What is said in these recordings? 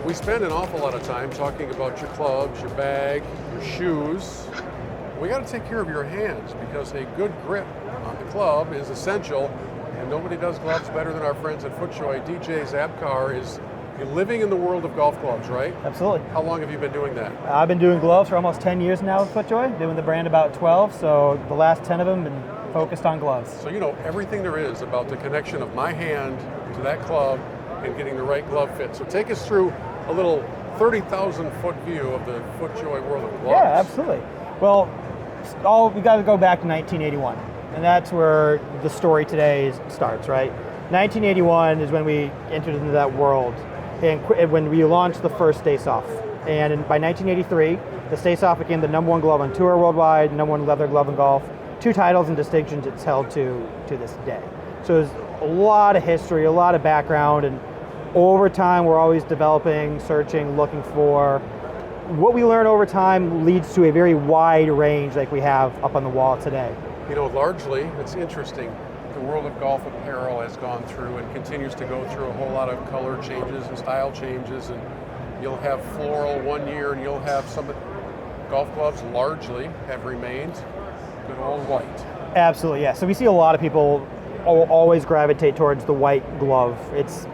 We spend an awful lot of time talking about your clubs, your bag, your shoes. We got to take care of your hands because a good grip on the club is essential, and nobody does gloves better than our friends at FootJoy. DJ Zabkar is living in the world of golf gloves, right? Absolutely. How long have you been doing that? I've been doing gloves for almost 10 years now with FootJoy, doing the brand about 12, so the last 10 of them been focused on gloves. So you know everything there is about the connection of my hand to that club and getting the right glove fit. So take us through a little 30,000 foot view of the FootJoy world of gloves. Yeah, absolutely. Well, we got to go back to 1981, and that's where the story today starts, right? 1981 is when we entered into that world, and when we launched the first Stace Off. And by 1983, the Stace Off became the #1 glove on tour worldwide, #1 leather glove in golf. 2 titles and distinctions it's held to this day. So there's a lot of history, a lot of background, and over time we're always developing, searching, looking for. What we learn over time leads to a very wide range like we have up on the wall today. You know, largely, it's interesting, the world of golf apparel has gone through and continues to go through a whole lot of color changes and style changes, and you'll have floral one year and you'll have some golf gloves largely have remained good old white. Absolutely, yeah. So we see a lot of people always gravitate towards the white glove. It's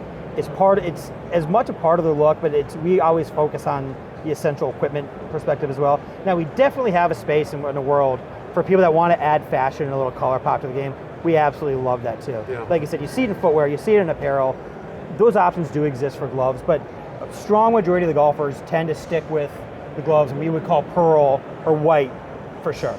as much a part of the look, but we always focus on the essential equipment perspective as well. Now we definitely have a space in the world for people that want to add fashion and a little color pop to the game. We absolutely love that too. Yeah. Like you said, you see it in footwear, you see it in apparel. Those options do exist for gloves, but a strong majority of the golfers tend to stick with the gloves, and we would call pearl or white for sure.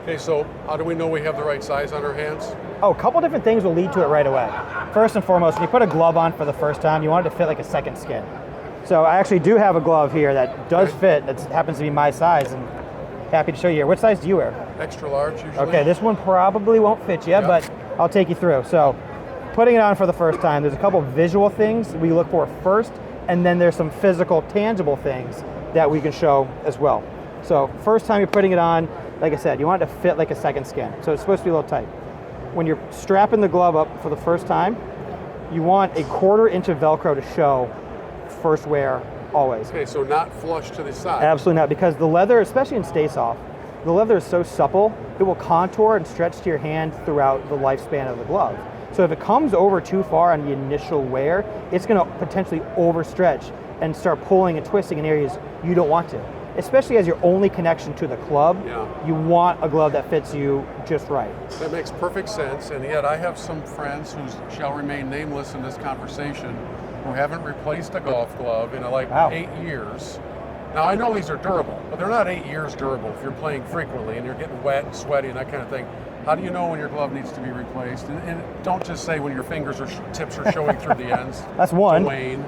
Okay, so how do we know we have the right size on our hands? Oh, a couple different things will lead to it right away. First and foremost, when you put a glove on for the first time, you want it to fit like a second skin. So I actually do have a glove here that does fit, that happens to be my size, and happy to show you here. What size do you wear? Extra large usually. Okay, this one probably won't fit you, but I'll take you through. So putting it on for the first time, there's a couple visual things we look for first, and then there's some physical, tangible things that we can show as well. So first time you're putting it on, like I said, you want it to fit like a second skin. So it's supposed to be a little tight. When you're strapping the glove up for the first time, you want a 1/4 inch of Velcro to show first wear always. Okay, so not flush to the side. Absolutely not, because the leather, especially in Stace Off, the leather is so supple, it will contour and stretch to your hand throughout the lifespan of the glove. So if it comes over too far on the initial wear, it's going to potentially overstretch and start pulling and twisting in areas you don't want to. Especially as your only connection to the club, you want a glove that fits you just right. That makes perfect sense, and yet I have some friends who shall remain nameless in this conversation who haven't replaced a golf glove in 8 years. Now I know these are durable, but they're not 8 years durable if you're playing frequently and you're getting wet and sweaty and that kind of thing. How do you know when your glove needs to be replaced? And don't just say when your fingers or tips are showing through the ends. That's one. Dwayne.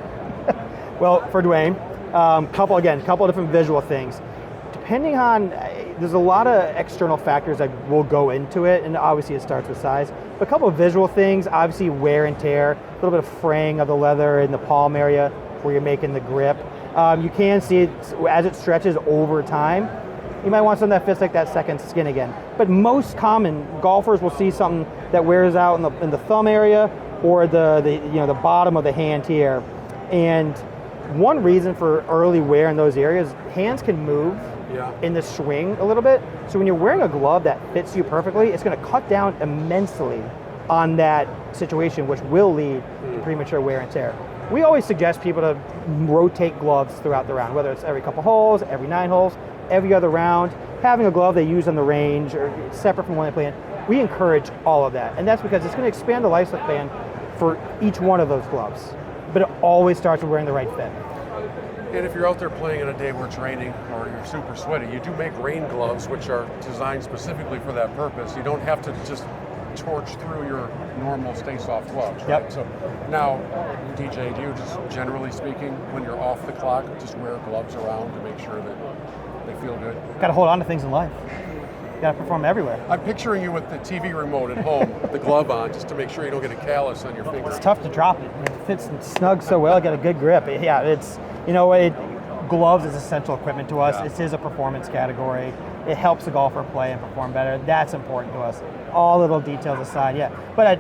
Well, for Dwayne, couple of different visual things. Depending on, there's a lot of external factors that will go into it, and obviously it starts with size. But a couple of visual things, obviously wear and tear, a little bit of fraying of the leather in the palm area where you're making the grip. You can see it as it stretches over time. You might want something that fits like that second skin again. But most common golfers will see something that wears out in the thumb area or the bottom of the hand here. And one reason for early wear in those areas, hands can move in the swing a little bit. So when you're wearing a glove that fits you perfectly, it's going to cut down immensely on that situation, which will lead to premature wear and tear. We always suggest people to rotate gloves throughout the round, whether it's every couple holes, every 9 holes, every other round, having a glove they use on the range or separate from one they play in. We encourage all of that, and that's because it's going to expand the lifespan for each one of those gloves. But it always starts with wearing the right fit. And if you're out there playing on a day where it's raining or you're super sweaty, you do make rain gloves, which are designed specifically for that purpose. You don't have to just torch through your normal Stace Off gloves, right? Yep. So now, DJ, do you just generally speaking, when you're off the clock, just wear gloves around to make sure that they feel good? Got to hold on to things in life. Got to perform everywhere. I'm picturing you with the TV remote at home, with the glove on, just to make sure you don't get a callus on your finger. It's tough to drop it. It fits snug so well. Got a good grip. Yeah, it's, gloves is essential equipment to us. This is a performance category. It helps the golfer play and perform better. That's important to us. All little details aside, But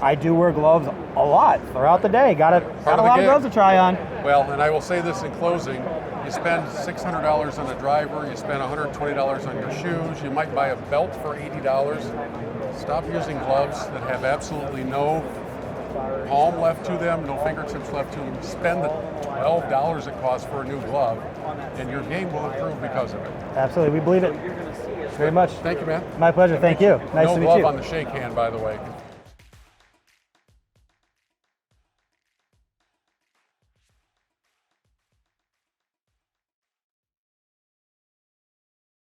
I do wear gloves a lot throughout the day. Got a lot of gloves to try on. Well, and I will say this in closing. You spend $600 on a driver, you spend $120 on your shoes, you might buy a belt for $80. Stop using gloves that have absolutely no palm left to them, no fingertips left to them. Spend the $12 it costs for a new glove, and your game will improve because of it. Absolutely, we believe it very much. Thank you, man. My pleasure, thank you. Nice to meet you. No glove on the shake hand, by the way.